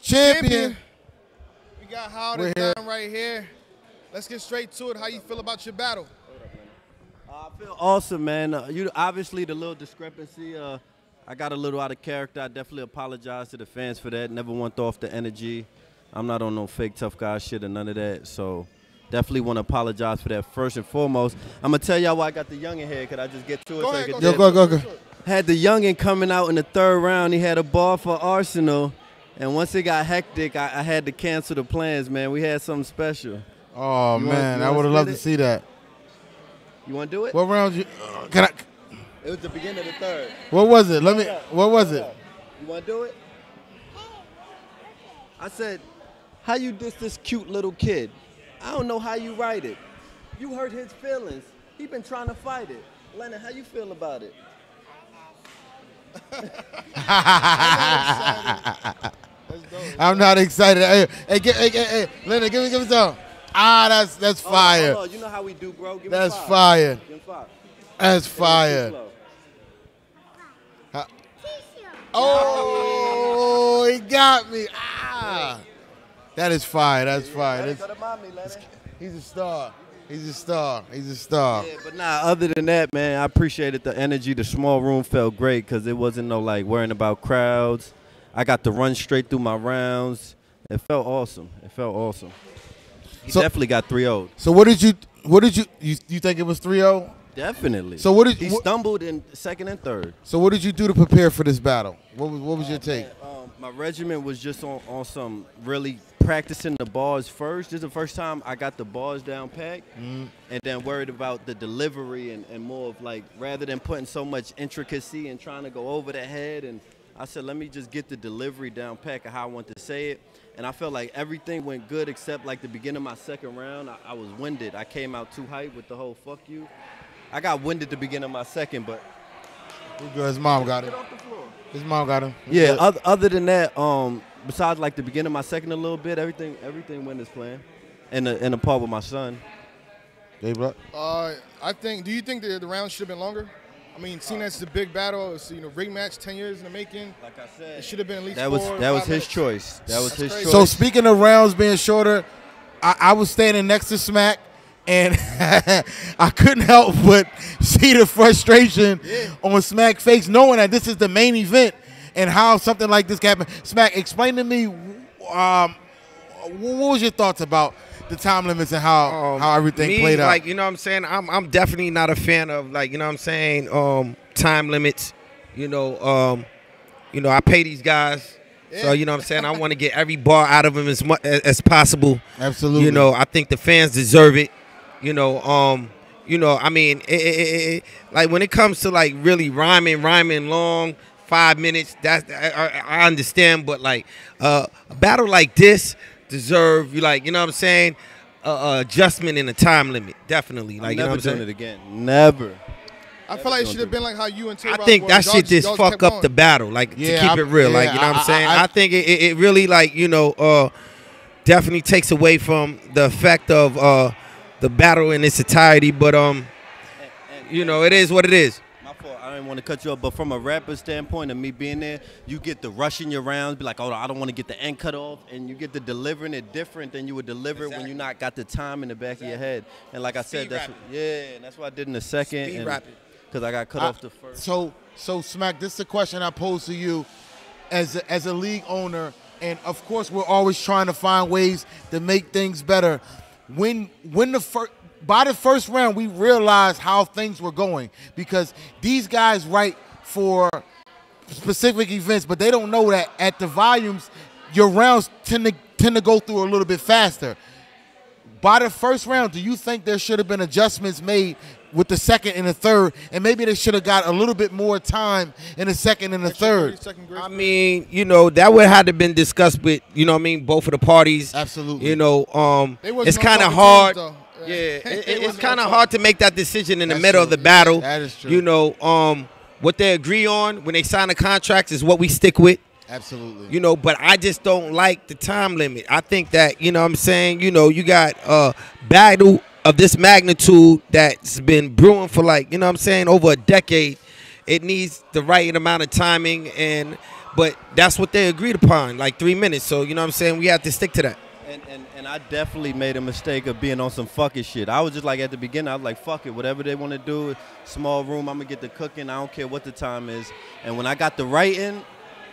champion. We got Howard and Don right here. Let's get straight to it. How you feel about your battle? I feel awesome, man. You obviously the little discrepancy. I got a little out of character. I definitely apologize to the fans for that. Never want to throw off the energy. I'm not on no fake tough guy shit or none of that. So definitely want to apologize for that first and foremost. I'm gonna tell y'all why I got the youngin here. Could I just get to it? Go. Had the youngin coming out in the third round. He had a ball for Arsenal, and once it got hectic, I had to cancel the plans. Man, we had something special. Oh man, I would have loved to see that. You want to do it? What round you? Can I? It was the beginning of the third. What was it? What was it? You want to do it? I said, how you diss this cute little kid? I don't know how you write it. You hurt his feelings. He been trying to fight it. Lennon, how you feel about it? I'm not excited. Hey, Lennon, give me some. That's fire. Hold on. You know how we do, bro. Give That's me five. fire. Give me five. That's fire. Oh, he got me. That is fire. That's fire. He's a star. He's a star. He's a star. Yeah, but nah, other than that, man, I appreciated the energy. The small room felt great because it wasn't no like worrying about crowds. I got to run straight through my rounds. It felt awesome. He definitely got 3-0. So what did you think it was 3-0? Definitely. So what did he stumbled in second and third? So what did you do to prepare for this battle? What was your take? My regimen was just on some really practicing the bars first. This is the first time I got the bars down packed, and then worried about the delivery and more of like rather than putting so much intricacy and trying to go over the head. And I said, let me just get the delivery down packed of how I want to say it. And I felt like everything went good except like the beginning of my second round. I was winded. I came out too hyped with the whole fuck you. I got winded at the beginning of my second, but his mom got him. His mom got him. Yeah. Other than that, besides like the beginning of my second a little bit, everything went as planned, and the part with my son. Hey, bro. I think. Do you think the round should have been longer? I mean, seeing that's the big battle, it's ring match, 10 years in the making. Like I said, it should have been at least that was his choice. That was his choice. So speaking of rounds being shorter, I was standing next to Smack. And I couldn't help but see the frustration on Smack's face, knowing that this is the main event and how something like this can happen. Smack, explain to me, what was your thoughts about the time limits and how everything played out? Like, you know what I'm saying? I'm definitely not a fan of, like, you know what I'm saying, time limits. I pay these guys. So, you know what I'm saying? I want to get every bar out of them as much as possible. Absolutely. I think the fans deserve it. I mean, like when it comes to like really rhyming long, 5 minutes, I understand, but like a battle like this deserve you know what I'm saying, adjustment in the time limit, definitely. Like, you know what I'm saying? Never doing it again. Never. I feel like it should have been like how you and Tay I think that shit just fuck up the battle, like to keep it real, like, you know what I'm saying? I think it really like, definitely takes away from the effect of the battle in its entirety, but it is what it is. My fault. I didn't want to cut you off, but from a rapper standpoint of me being there, you get the rushing your rounds, be like, oh, I don't want to get the end cut off, and you get the delivering it different than you would deliver it when you not got the time in the back of your head. And like I said, that's what I did in the second, because I got cut off the first. So Smack, this is a question I pose to you as a league owner, and of course we're always trying to find ways to make things better. By the first round, we realized how things were going, because these guys write for specific events, but they don't know that at the volumes, your rounds tend to go through a little bit faster. By the first round, do you think there should have been adjustments made with the second and the third, and maybe they should have got a little bit more time in the second and the third? I mean, that would have to been discussed with, both of the parties. Absolutely. It's kind of hard. It's kind of hard to make that decision in the middle of the battle. That is true. What they agree on when they sign a contract is what we stick with. Absolutely. But I just don't like the time limit. I think that, what I'm saying, you got a battle of this magnitude that's been brewing for like, what I'm saying, over a decade. It needs the right amount of timing, and but that's what they agreed upon, like 3 minutes. So you know what I'm saying, we have to stick to that. And I definitely made a mistake of being on some fucking shit. I was just like, at the beginning, I was like, fuck it, whatever they want to do, small room, I'm gonna get the cooking, I don't care what the time is. And when I got the writing,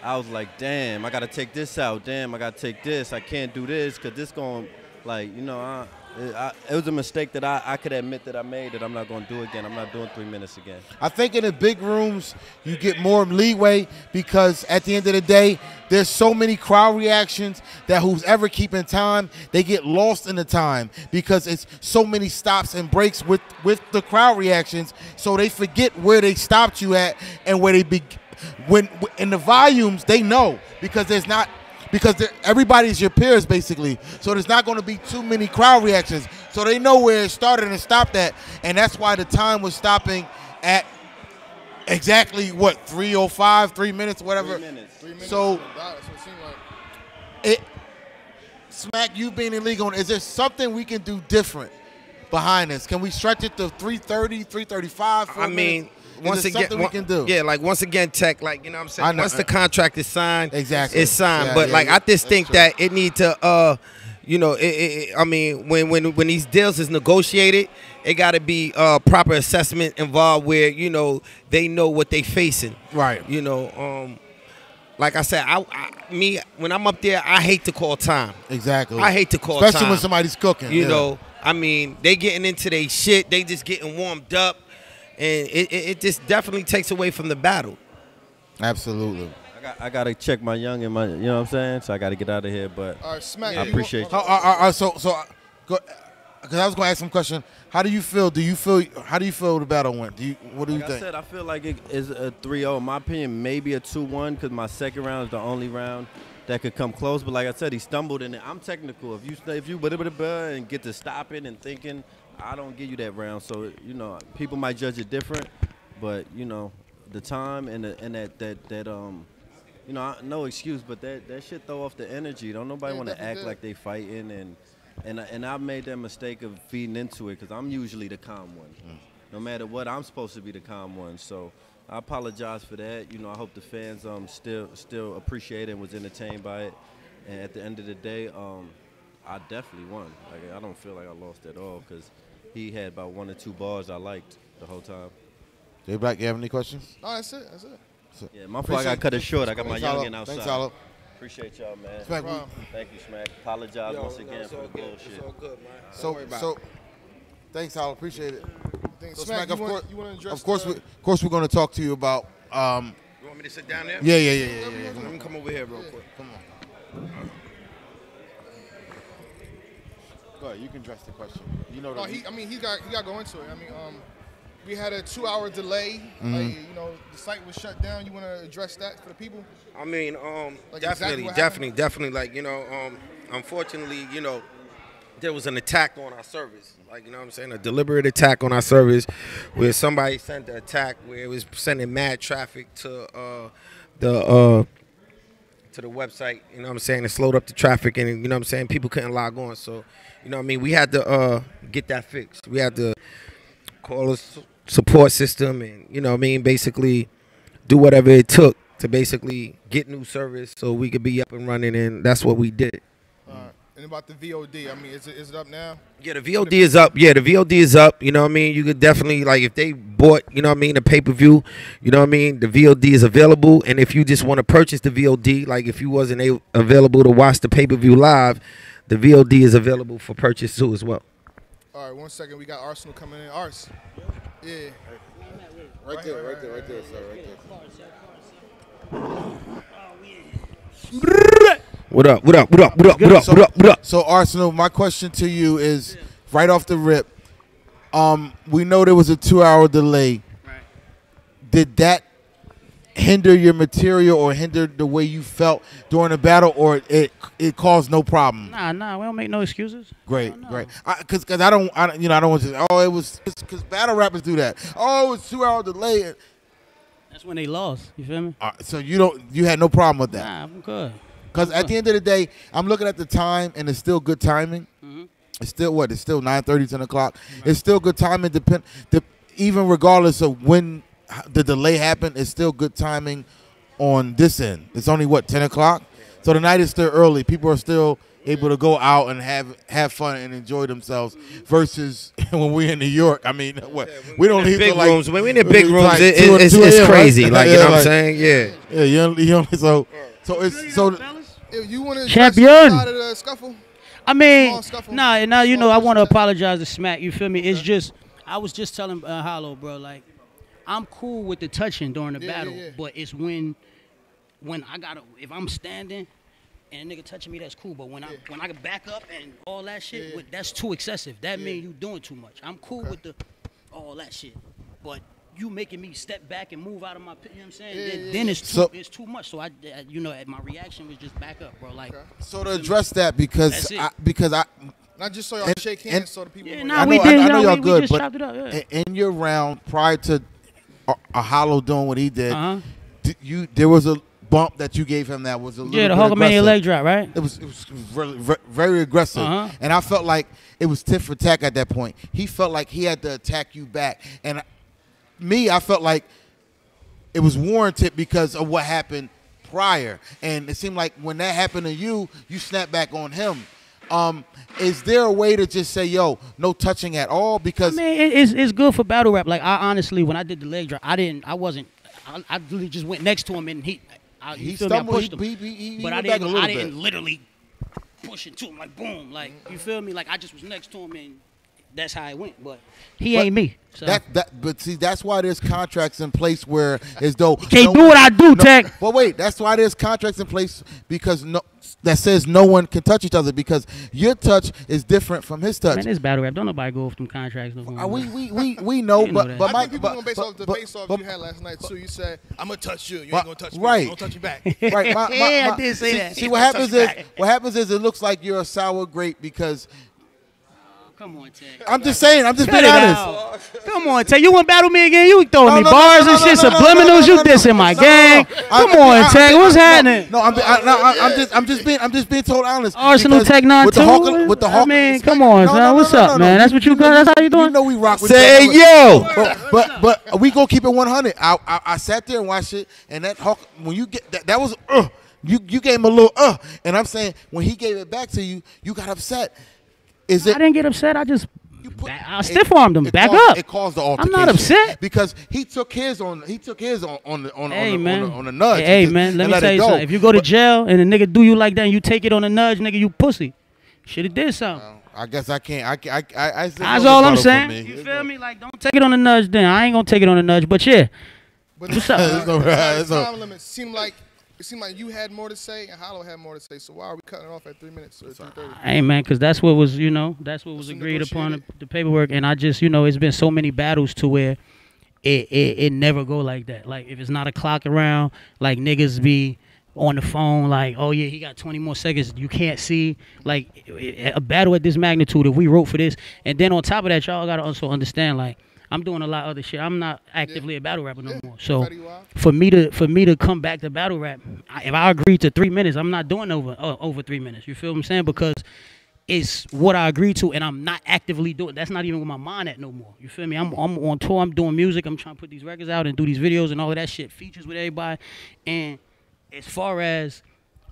I was like, damn, I gotta take this out, damn, I gotta take this, I can't do this, cause this going, like, you know, it was a mistake that I could admit that I made, that I'm not gonna do again. I'm not doing 3 minutes again. I think in the big rooms, you get more leeway because at the end of the day, there's so many crowd reactions that who's ever keeping time, they get lost in the time because it's so many stops and breaks with the crowd reactions, so they forget where they stopped you at and where they be. When in the volumes, they know because everybody's your peers basically, so there's not going to be too many crowd reactions, so they know where it started and stopped at, and that's why the time was stopping at exactly what 3:05, 3 minutes, whatever. 3 minutes. 3 minutes. So That's what it seemed like. Smack, you being illegal, is there something we can do different behind this? Can we stretch it to 3:30, 3:35? I mean, once there again, something we can do? Yeah, like once again, Tech, like, you know what I'm saying? I know. Once the contract is signed, Exactly. it's signed. Yeah, but yeah, like, yeah. I just think That's that it need to, you know, I mean, when these deals is negotiated, it got to be proper assessment involved where, you know, they know what they facing. Right. You know, like I said, me when I'm up there, I hate to call time. Exactly. I hate to call especially time. when somebody's cooking. You yeah. know, I mean, they getting into their shit. They just getting warmed up. And it just definitely takes away from the battle. Absolutely. I gotta check my young and my, you know what I'm saying? So I gotta get out of here, but All right, Smack. I you appreciate want- So, because I was going to ask some question. How do you feel? How do you feel the battle went? What do you like think? I said, I feel like it is a 3-0. In my opinion, maybe a 2-1 because my second round is the only round that could come close. But like I said, he stumbled in it. I'm technical. If you and get to stopping and thinking, I don't give you that round. So, you know, people might judge it different. But, you know, the time and that you know, no excuse, but that shit throw off the energy. Don't nobody Yeah, want to definitely act did. like they fighting and I made that mistake of feeding into it because I'm usually the calm one. No matter what, I'm supposed to be the calm one. So I apologize for that. You know, I hope the fans still appreciate it and was entertained by it. And at the end of the day, I definitely won. Like, I don't feel like I lost at all because he had about 1 or 2 bars I liked the whole time. Jay Black, you have any questions? No, that's it. That's it. Yeah, my fault. I got cut it short. I got my Thanks, youngin' outside. Thanks, Alo. Appreciate y'all, man. Smack, No problem. Thank you, Smack. Apologize once again for the bullshit. so, thanks, Alo. Appreciate it. Think, So, Smack, Smack, you want to address of course, we're going to talk to you about. You want me to sit down there? Yeah. Let me come over here real quick. Come on. Go ahead. You can address the question. You know No, the. he got to go into it. I mean, we had a 2-hour delay. Like, you know, the site was shut down. You want to address that for the people? I mean, Like, exactly definitely. Like, you know, unfortunately, you know, there was an attack on our service. Like, you know what I'm saying? A deliberate attack on our service where somebody sent the attack where it was sending mad traffic to the website. You know what I'm saying? It slowed up the traffic and, you know what I'm saying, people couldn't log on. So, you know what I mean? We had to get that fixed. We had to call a support system and, you know what I mean, basically do whatever it took to basically get new service so we could be up and running, and that's what we did. And about the VOD, I mean, is it up now? Yeah, the VOD is up. Yeah, the VOD is up. You know what I mean? You could definitely, like, if they bought, you know what I mean, the pay-per-view, you know what I mean, the VOD is available. And if you just want to purchase the VOD, like if you wasn't available to watch the pay-per-view live, the VOD is available for purchase too as well. All right, 1 second. We got Arsenal coming in. Ars. Yeah. Right there, sir. Right there. What up? So Arsenal, my question to you is, right off the rip, we know there was a 2-hour delay. Right. Did that hinder your material or hinder the way you felt during the battle, or it caused no problem? Nah, we don't make no excuses. Great. No. Because I don't want to. Oh, it was because battle rappers do that. Oh, it was 2-hour delay. That's when they lost. You feel me? So you had no problem with that. Nah, I'm good. Because at the end of the day, I'm looking at the time, and it's still good timing. It's still what? It's still 9:30, 10 o'clock. It's still good timing. Even regardless of when the delay happened, it's still good timing on this end. It's only what 10 o'clock, so the night is still early. People are still able to go out and have fun and enjoy themselves. Versus when we're in New York, I mean, what we don't leave big till like rooms. When we're in the big rooms, like it's crazy. Right? Like you know what I'm saying? Yeah. Yeah, you only so it's so. If you want to Champion. out of the scuffle, I mean, Small scuffle. nah, you know, Small I want to push. apologize to Smack. You feel me? It's just, I was just telling Hollow, bro, like, I'm cool with the touching during the battle, yeah. but it's when I gotta, if I'm standing and a nigga touching me, that's cool. But when I can back up and all that shit, that's too excessive. That means you doing too much. I'm cool with the all that shit, but you making me step back and move out of my, you know what I'm saying? Then it's too much. So I you know, my reaction was just back up, bro. Like, So to address that, because That's it. I Not just so y'all shake hands, so the people. yeah, know nah, y'all- we know- did. I know you know, y'all we good, just but chopped it up. Yeah. in your round prior to a Hollow doing what he did, Uh-huh. there was a bump that you gave him that was a little Yeah, the bit Hulkamania aggressive. leg drop, right? It was really, very aggressive, Uh-huh. and I felt like it was tit for tat at that point. He felt like he had to attack you back, and I felt like it was warranted because of what happened prior, and it seemed like when that happened to you, you snapped back on him. Is there a way to just say, "Yo, no touching at all"? Because I mean, it's good for battle rap. Like, I honestly, when I did the leg drop, I literally just went next to him and he he feel me, I stumbled, pushed him. he But I went back a didn't, little I bit. didn't literally push into him like boom, like you feel me? Like I just was next to him and that's how it went. But he ain't me. So. But see, that's why there's contracts in place where as though Can't do what I do, Tech. But wait, that's why there's contracts in place because that says no one can touch each other because your touch is different from his touch. Man, this battle rap. Don't nobody go off them contracts no more. We know, You know but that. but I my think people gonna base off the face off but- you had last night too. You said, "I'm gonna touch you. You But- ain't gonna touch me. right. I'm gonna touch you back." right. Yeah, I did say see, that. See what happens is it looks like you're a sour grape because Come on, Tech. I'm just saying. I'm just Cut being it honest. out. Come on, Tech. You want to battle me again? You throwing me No, bars no, and no, shit, no, no, subliminals. no, You no, dissing my no, gang. no. Come on, Tech. What's happening? No, I'm just being told honest. Arsenal because Tech 9 with the 2? Hawk, with the I Hawk, mean, come on, no, son. no, What's no, up, no, man? no. That's what you got. That's how you doing? You know we rock with Say each other. yo. But we gonna keep it 100. I sat there and watched it, and that Hawk when you get that was you gave him a little and I'm saying when he gave it back to you, you got upset. Is it? I didn't get upset. I just I it- stiff armed him. it Back caused- up. It caused the I'm altercation. not upset. because he took his on. He took his on Hey, man. on the nudge. Hey, and man. Let and me tell it you go. something. If you go to But jail and a nigga do you like that and you take it on a nudge, nigga, you pussy. Should have did something. I guess I can't. I That's all I'm saying. You feel me? Like, don't take it on the nudge then. I ain't gonna take it on the nudge. But yeah. But What's up? It's all right, the it's all- time limit it seemed like you had more to say and Hollow had more to say. So why are we cutting it off at 3 minutes or 3:30? Hey man, because that's what was, that's what was Some agreed upon negotiated. the paperwork, and I just, it's been so many battles to where it never go like that. Like if it's not a clock around, like niggas be on the phone, like, oh yeah, he got 20 more seconds. You can't see like a battle at this magnitude. If we wrote for this, and then on top of that, y'all gotta also understand, like I'm doing a lot of other shit. I'm not actively a battle rapper no more. So Fatty Wild. for me to come back to battle rap, if I agree to 3 minutes, I'm not doing over 3 minutes. You feel what I'm saying? Because it's what I agreed to, and I'm not actively doing. That's not even where my mind at no more. You feel me? I'm on tour. I'm doing music. I'm trying to put these records out and do these videos and all of that shit, features with everybody. And as far as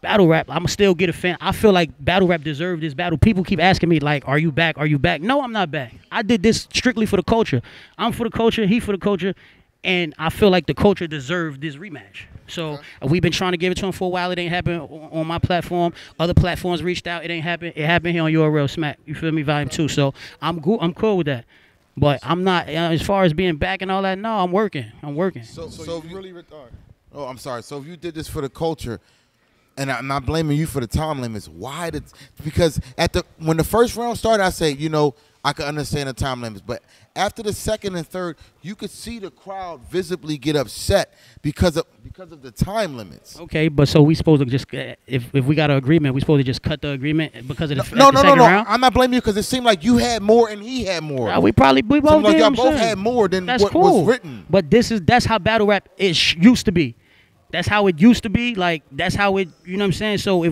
battle rap, I'ma still get a fan. I feel like battle rap deserved this battle. People keep asking me like, "Are you back? Are you back?" No, I'm not back. I did this strictly for the culture. I'm for the culture. He for the culture. And I feel like the culture deserved this rematch. So we've been trying to give it to him for a while. It ain't happened on my platform. Other platforms reached out. It ain't happened. It happened here on URL Smack. You feel me? Volume 2. So I'm cool with that. But I'm not, as far as being back and all that, no, I'm working. So So you really retarded. Oh, I'm sorry. So if you did this for the culture, and I'm not blaming you for the time limits, why did? Because when the first round started, I say, I could understand the time limits, but after the second and third, you could see the crowd visibly get upset because of the time limits. Okay, but so we supposed to just, if we got an agreement, we supposed to just cut the agreement because of the, No, at the no, no, second no. round? I'm not blaming you because it seemed like you had more and he had more. We both Seemed like did. y'all I'm both saying. had more than That's what cool. was written. But that's how battle rap used to be. That's how it used to be. Like that's how it. You know what I'm saying? So if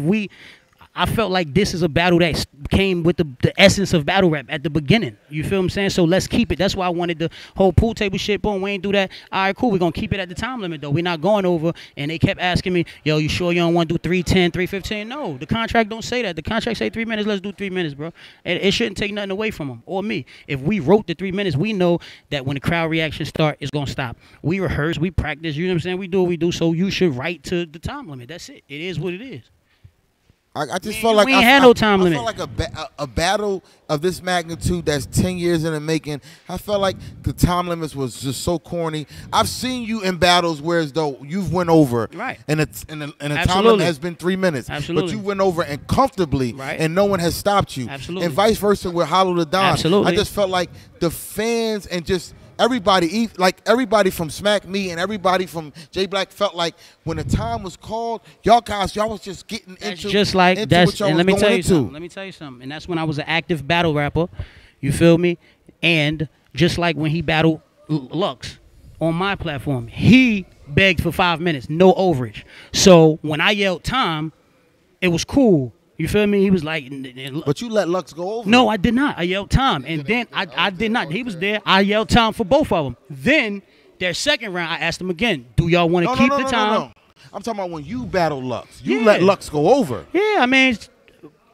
I felt like this is a battle that came with the essence of battle rap at the beginning. You feel what I'm saying? So let's keep it. That's why I wanted the whole pool table shit. Boom, we ain't do that. All right, cool. We're going to keep it at the time limit, though. We're not going over. And they kept asking me, yo, you sure you don't want to do 310, 315? No, the contract don't say that. The contract say 3 minutes. Let's do 3 minutes, bro. It shouldn't take nothing away from them or me. If we wrote the 3 minutes, we know that when the crowd reaction start, it's going to stop. We rehearse, we practice, you know what I'm saying? We do what we do. So you should write to the time limit. That's it. It is what it is. I just felt like we ain't had no time limit. I felt like a battle of this magnitude that's 10 years in the making. I felt like the time limits was just so corny. I've seen you in battles where as though you've went over, right? And the time limit has been 3 minutes, absolutely. But you went over and comfortably, right? And no one has stopped you, absolutely. And vice versa with Hollow the Don. Absolutely. I just felt like the fans and just everybody, like everybody from Smack Me and everybody from J Black felt like when the time was called, y'all was just getting into just like into that's. what y'all And was let me tell you into. something. Let me tell you something. And that's when I was an active battle rapper. You feel me? And just like when he battled Lux on my platform, he begged for 5 minutes, no overage. So when I yelled time, it was cool. You feel me? He was like, but you let Lux go over. No, I did not. I yelled time. And then I did not. He was there. I yelled time for both of them. Then their second round, I asked them again, do y'all want to keep the time? No. I'm talking about when you battled Lux. You let Lux go over. Yeah, I mean,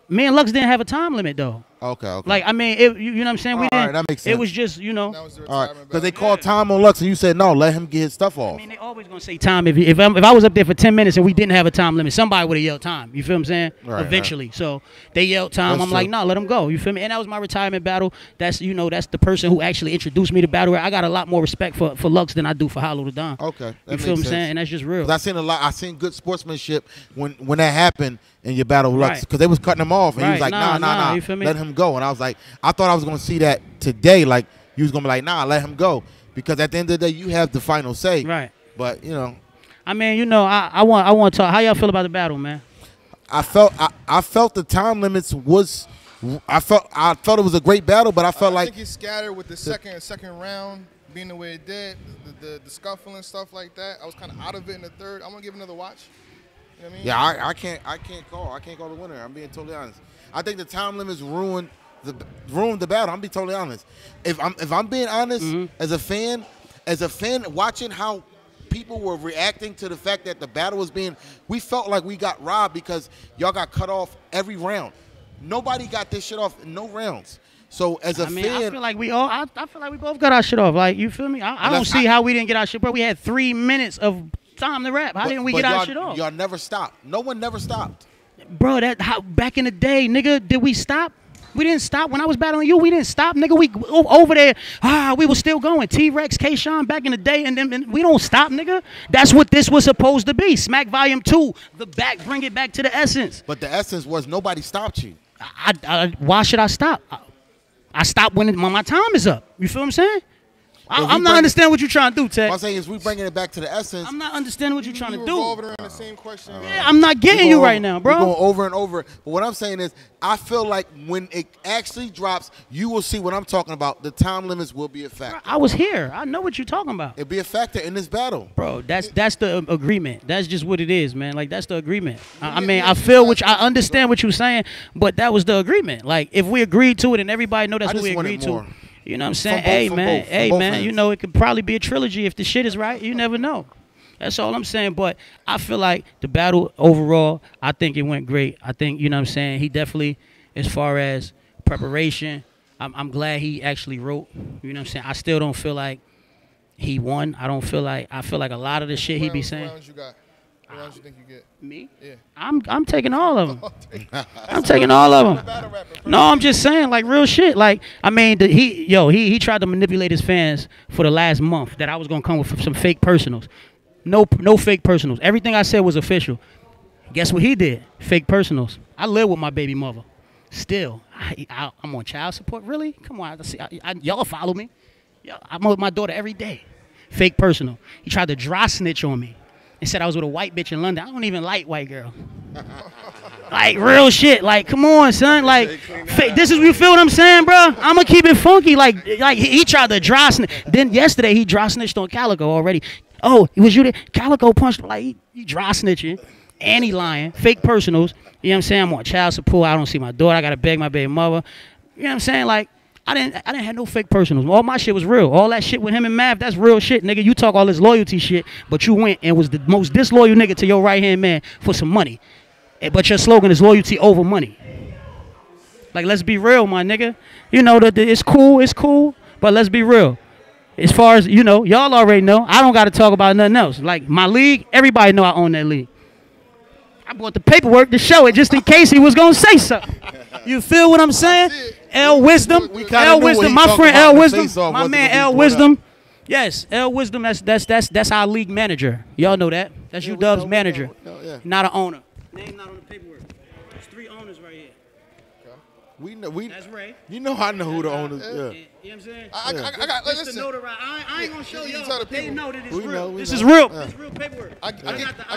me and Lux didn't have a time limit, though. Okay. Like, I mean, you know what I'm saying? All right, that makes sense. It was just, you know. All right, because they called time on Lux and you said, no, let him get his stuff off. I mean, they always going to say time. If I was up there for 10 minutes and we didn't have a time limit, somebody would have yelled time. You feel what I'm saying? Right, eventually. Right. So they yelled time. That's I'm like, no, let him go. You feel me? And that was my retirement battle. That's, you know, that's the person who actually introduced me to battle rap. I got a lot more respect for Lux than I do for Hollow the Don. Okay. You feel what I'm saying? And that's just real. I seen good sportsmanship when that happened in your battle with Lux, because they was cutting him off and he was like, nah, you feel me? let him go. And I was like, I thought I was going to see that today. Like, you was going to be like, nah, let him go. Because at the end of the day, you have the final say. Right. But, you know. I mean, you know, I want to talk. How y'all feel about the battle, man? I felt the time limits was I felt it was a great battle, but I felt like I think he scattered with the second round being the way it did, the scuffle and stuff like that. I was kind of out of it in the third. I'm gonna give another watch. You know what I mean? Yeah, I can't call the winner. I'm being totally honest. I think the time limits ruined the battle. I'm being totally honest. If I'm being honest, as a fan watching how people were reacting to the fact that the battle was we felt like we got robbed because y'all got cut off every round. Nobody got this shit off in no rounds. So as a fan, I feel like we both got our shit off. Like, you feel me? I don't see how we didn't get our shit, bro. We had 3 minutes of time to rap. How didn't we get our shit off? Y'all never stopped. No one never stopped. Bro, back in the day, nigga, did we stop? We didn't stop. When I was battling you, we didn't stop, nigga. We over there, we were still going. T-Rex, K-Shine back in the day, and then we don't stop, nigga. That's what this was supposed to be. Smack Volume 2, bring it back to the essence. But the essence was nobody stopped you. Why should I stop? I stop when my time is up. You feel what I'm saying? I'm not understanding what you're trying to do, Ted. What I'm saying is we bringing it back to the essence. I'm not understanding what you're trying to do. Revolving around the same question. Yeah, I'm not getting you right now, bro. We're going over and over. But what I'm saying is I feel like when it actually drops, you will see what I'm talking about. The time limits will be a factor. I was here. I know what you're talking about. It'll be a factor in this battle. Bro, that's the agreement. That's just what it is, man. Like, that's the agreement. I mean, I understand what you're saying, but that was the agreement. Like, if we agreed to it and everybody know that's what we agreed to. You know what I'm saying? Hey, man, you know, it could probably be a trilogy if the shit is right. You never know. That's all I'm saying. But I feel like the battle overall, I think it went great. I think, you know what I'm saying, he definitely, as far as preparation, I'm glad he actually wrote. You know what I'm saying? I still don't feel like he won. I feel like a lot of the shit he be saying. What rounds you got? What rounds you think you get? Me? Yeah. I'm taking all of them. I'm taking all of them. No, I'm just saying, like, real shit. Like, I mean, he tried to manipulate his fans for the last month that I was gonna come with some fake personals. No fake personals. Everything I said was official. Guess what he did? Fake personals. I live with my baby mother. Still, I'm on child support. Really? Come on, y'all follow me. I'm with my daughter every day. Fake personal. He tried to dry snitch on me and said I was with a white bitch in London. I don't even like white girl. Like, real shit. Like, come on, son. Like, this is, you feel what I'm saying, bro? I'm going to keep it funky. Like he tried to dry snitch. Then yesterday, he dry snitched on Calico already. Oh, it was you that Calico punched him. Like, he dry snitching. and he lying, fake personals. You know what I'm saying? I'm on child support. I don't see my daughter. I gotta beg my baby mother. You know what I'm saying? Like, I didn't have no fake personals. All my shit was real. All that shit with him and Mav, that's real shit, nigga. You talk all this loyalty shit, but you went and was the most disloyal nigga to your right hand man for some money. But your slogan is loyalty over money. Like, let's be real, my nigga. You know that it's cool, but let's be real. As far as, you know, y'all already know, I don't got to talk about nothing else. Like, my league, everybody know I own that league. I bought the paperwork to show it just in case he was going to say something. You feel what I'm saying? L Wisdom, my friend L Wisdom, my man L Wisdom. Yes, L Wisdom, that's our league manager. Y'all know that. That's UW's manager, not an owner. Name not on the paperwork. There's 3 owners right here. That's Ray. You know I know who the owners. You know what I'm saying? I got. Listen. I ain't gonna show You y'all. tell the They people. know that it's We real. know, we This know. is real. Yeah. This is real paperwork. I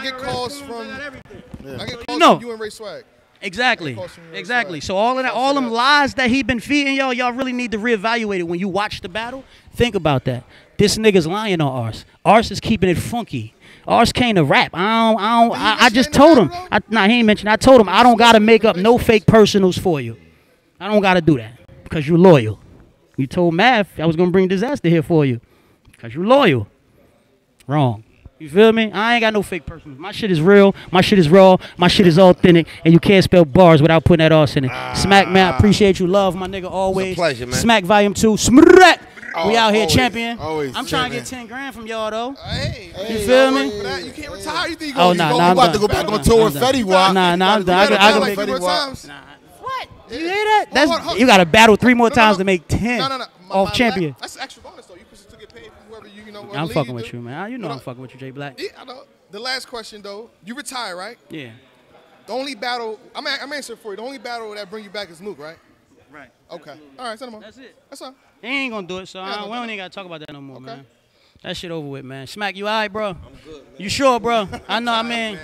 get calls from. I get calls know. from you and Ray Swag. Exactly. Cost me real Exactly. swag. So all of that, Shout all to them that. lies that he been feeding y'all really need to reevaluate it when you watch the battle. Think about that. This nigga's lying on Ars. Ars is keeping it funky. Ars came to rap. I just told him. Nah, he ain't mentioned. I told him I don't gotta make up no fake personals for you. I don't gotta do that because you're loyal. You told Mav I was gonna bring disaster here for you because you're loyal. Wrong. You feel me? I ain't got no fake personals. My shit is real. My shit is raw. My shit is authentic. And you can't spell bars without putting that arse in it. Smack, man, I appreciate you. Love, my nigga, always. It's a pleasure, man. Smack Volume 2. Smrek. We out here, Always, champion. always, I'm trying to get champion. 10 grand from y'all, though. Hey, You feel me? for that, you can't retire. You think you Oh, gonna- nah, you nah, You I'm about to done. go back on I'm tour with done. Fetty Wap. Nah, I'm done. You I gotta can like make 3 more times. What? You hear that? Hold That's on. you got to battle 3 more No, times no. to make 10 No. off champion. That's extra bonus though. You can still get paid from whoever you know. whatever I'm league fucking do. with you, man. You know But, I'm fucking with you, Jay Black. Yeah, I know. The last question though, you retire, right? Yeah. The only battle I'm answering for you. The only battle that bring you back is Luke, right? Right. Okay. All right, send him on. That's it. That's all. He ain't gonna do it, so Yeah, we don't even gotta talk about that no more, Okay. man. That shit over with, man. Smack, you alright, bro? I'm good, man. You sure, bro? I know, I mean,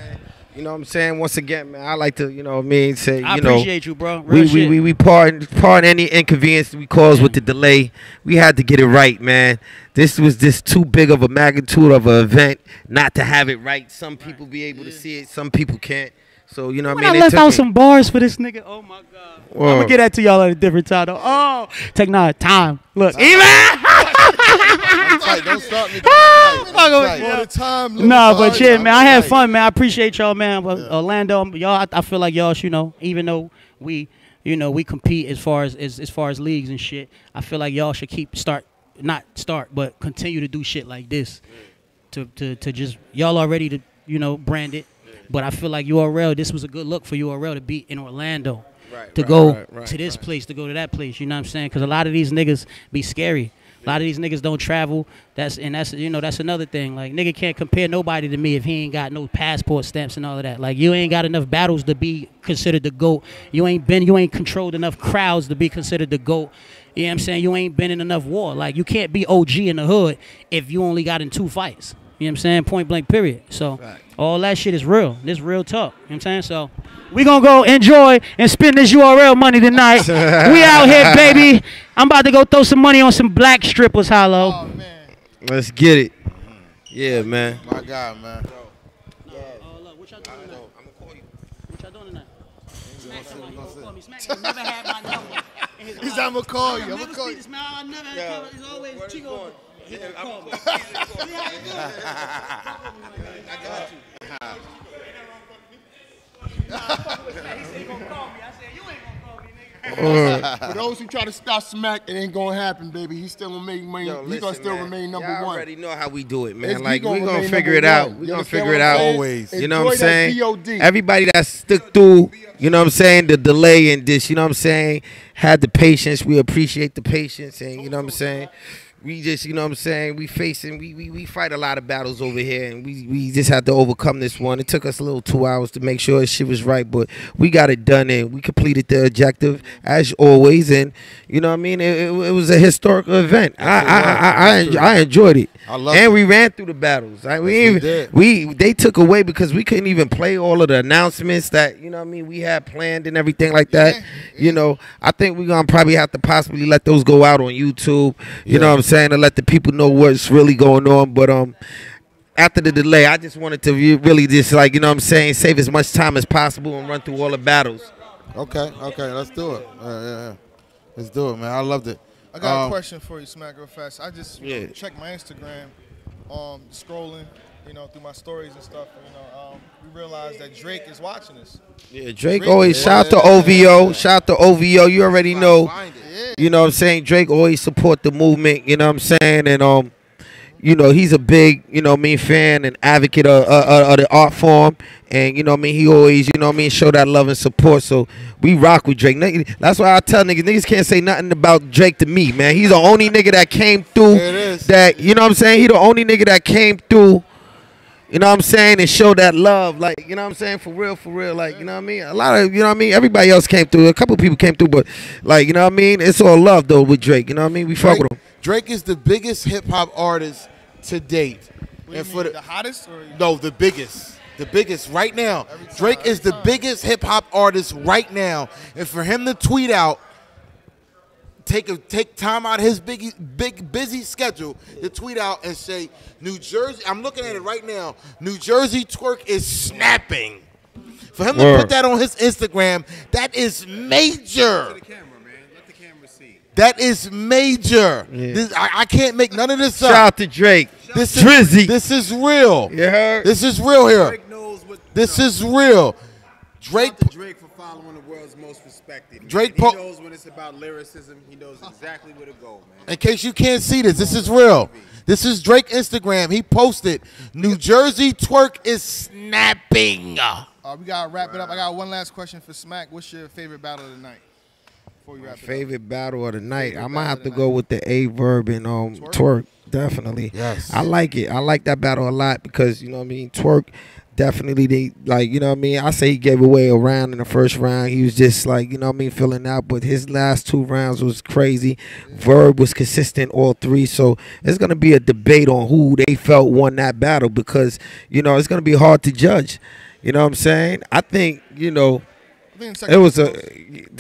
You know what I'm saying? Once again, man, I like to, you know what I mean, say, I you know, appreciate you, bro. Real shit. we pardon any inconvenience we caused with the delay. We had to get it right, man. This was just too big of a magnitude of an event not to have it right. Some people be able to see it, some people can't. So, you know what When I I mean? left out some bars for this nigga, oh my god. I'm Whoa. gonna get that to y'all at a different time, though. Oh, take time. Look, even. Tight, don't start me. Fucking with Tight. you. All the time. Nah, but sorry, yeah, man, I had tight. fun, man. I appreciate y'all, man. But Orlando, y'all, I feel like y'all, you know, even though we compete as far as leagues and shit, I feel like y'all should but continue to do shit like this. To just y'all already to brand it, but I feel like URL. This was a good look for URL to be in Orlando, to go to this place, to go to that place. You know what I'm saying? Because a lot of these niggas be scary. A lot of these niggas don't travel. That's another thing. Like, nigga can't compare nobody to me if he ain't got no passport stamps and all of that. Like, you ain't got enough battles to be considered the GOAT. You ain't controlled enough crowds to be considered the GOAT. You know what I'm saying? You ain't been in enough war. Like, you can't be OG in the hood if you only got in 2 fights. You know what I'm saying? Point blank, period. So all that shit is real. This real talk. You know what I'm saying? So we gonna go enjoy and spend this URL money tonight. We out here, baby. I'm about to go throw some money on some black strippers, Hollow. Oh man. Let's get it. Yeah, man. My God, man. What y'all doing tonight? What y'all doing tonight? Smack somebody. Call me. Smack never had my number. He's I'm gonna call you. I'm gonna call you. I never had it's always Chico. He gonna call me. For those who try to stop Smack, it ain't gonna happen, baby. He's still gonna make money. Yo, He's gonna listen, still man. remain number Y'all one. already know how we do it, man. It's- Like, we gonna we gonna remain figure number it out. one. We You gonna understand figure it what I'm out. saying? Always. You know what I'm Enjoy that saying? VOD. Everybody that stuck through, you know what I'm saying, the delay and this, you know what I'm saying, had the patience. We appreciate the patience, and you know what I'm saying. We just, you know what I'm saying, we fight a lot of battles over here, and we just had to overcome this one. It took us a little 2 hours to make sure shit was right, but we got it done, and we completed the objective as always, and you know what I mean. It was a historical event. I enjoyed it. I loved and it. we ran through the battles. Like, Yes, they took away because we couldn't even play all of the announcements that, you know what I mean, we had planned and everything like that. You know, I think we're gonna probably have to possibly let those go out on YouTube. You know what I'm saying, to let the people know what's really going on. But after the delay, I just wanted to really just like, you know what I'm saying, save as much time as possible and run through all the battles. Okay, let's do it. Yeah. Let's do it, man. I loved it. I got a question for you, Smack, real fast. I just Yeah. checked my Instagram, scrolling, through my stories and stuff. We realized that Drake is watching us. Yeah, Drake always, shout out to OVO. Shout out to OVO. You already know. You know what I'm saying? Drake always support the movement, you know what I'm saying? And, he's a big, fan and advocate of the art form. And, he always, show that love and support. So we rock with Drake. That's why I tell niggas can't say nothing about Drake to me, man. He's the only nigga that came through that, you know what I'm saying? He the only nigga that came through, you know what I'm saying, and show that love. Like, you know what I'm saying? For real. Like, you know what I mean? A lot of, everybody else came through. A couple people came through, but, like, you know what I mean? It's all love, though, with Drake. You know what I mean? We fuck with him. Drake is the biggest hip-hop artist to date. What do you mean, the hottest? No, the biggest. The biggest right now. Drake is the biggest hip-hop artist right now. And for him to tweet out, take time out of his big busy schedule to tweet out and say, New Jersey, I'm looking at it right now, New Jersey twerk is snapping. For him to put that on his Instagram, that is major. That is major. Yeah. I can't make none of this up. Shout out to Drake. Drizzy. This is real. You heard? This is real here. Drake knows what, This is real. Drake. Shout out to Drake for following the world's most respected. Drake he knows when it's about lyricism. He knows exactly where to go, man. In case you can't see this is real. This is Drake Instagram. He posted, New Jersey twerk is snapping. We got to wrap it up. I got one last question for Smack. What's your favorite battle of the night? Before you wrap it up. Favorite battle of the night. I might have to go with the A-Verb and twerk. Definitely. Yes. I like it. I like that battle a lot because, you know what I mean, twerk definitely, they like, you know what I mean, I say he gave away a round in the first round. He was just like, you know what I mean, filling out, but his last 2 rounds was crazy. Verb was consistent all 3, so it's going to be a debate on who they felt won that battle because, it's going to be hard to judge. You know what I'm saying? I think, the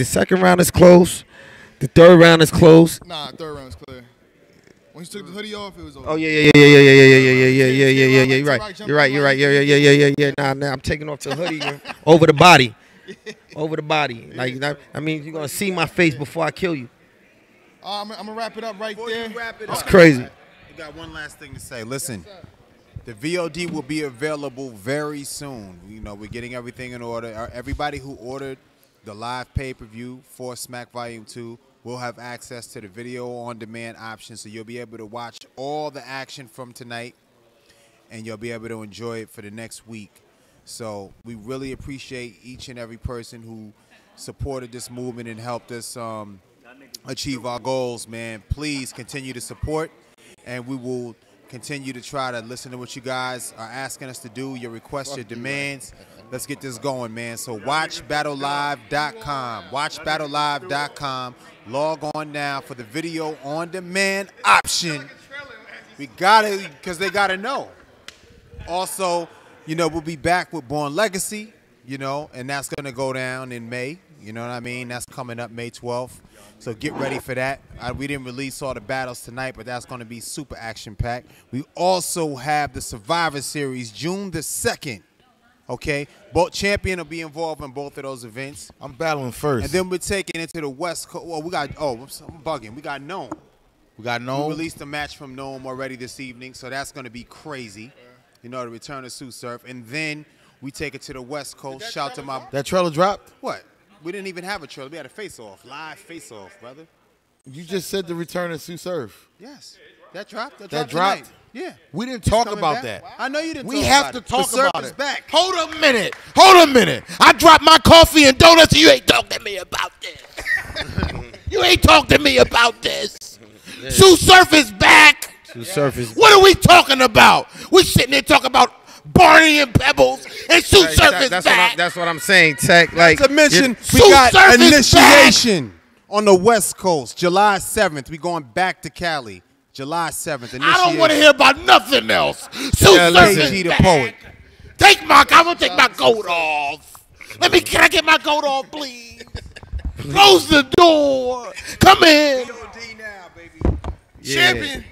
second round is close. The third round is close. Nah, third round is clear. When you took the hoodie off, it was over. Oh yeah. You're right. Yeah. Nah. I'm taking off the hoodie over the body, Like I mean, you're gonna see my face before I kill you. I'm gonna wrap it up right there. It's crazy. We got one last thing to say. Listen, the VOD will be available very soon. We're getting everything in order. Everybody who ordered the live pay-per-view for Smack Volume 2 will have access to the video on demand option, so you'll be able to watch all the action from tonight and you'll be able to enjoy it for the next week. So we really appreciate each and every person who supported this movement and helped us achieve our goals, man. Please continue to support, and we will continue to try to listen to what you guys are asking us to do, your requests, your demands. Let's get this going, man. So watchbattlelive.com. Watchbattlelive.com. Log on now for the video on demand option. We got it because they got to know. Also, we'll be back with Born Legacy, and that's going to go down in May. You know what I mean? That's coming up May 12th. So get ready for that. We didn't release all the battles tonight, but that's going to be super action-packed. We also have the Survivor Series June the 2nd. Okay? Both champion will be involved in both of those events. I'm battling first. And then we're taking it to the West Coast. Well, I'm bugging. We got Gnome. We got We Gnome. released a match from Gnome already this evening, so that's going to be crazy. The return of Sue Surf. And then we take it to the West Coast. Shout to my... That trailer dropped? What? We didn't even have a trailer. We had a face-off. Live face-off, brother. You just said the return of Sue Surf. Yes. That dropped. That dropped? tonight. Yeah. We didn't He's talk coming about back. that. I know you didn't We talk have about to it. talk The Surf about is it. back. Hold a minute. I dropped my coffee and donuts and you ain't talking to me about this. You ain't talking to me about this. Sue Surf is back. Sue Surf is What are we talking about? We sitting there talking about Barney and Pebbles and Sue Surf is back. That's what I'm saying, Tech. Like To mention, we Sue got Surf is initiation on the West Coast, July 7th. We going back to Cali, July 7th. I don't want to hear about nothing else. Sue Surf KG is the back. poet. I'm gonna take my coat off. Can I get my coat off, please? Close the door. Come in. VOD now, baby. Yeah. Champion.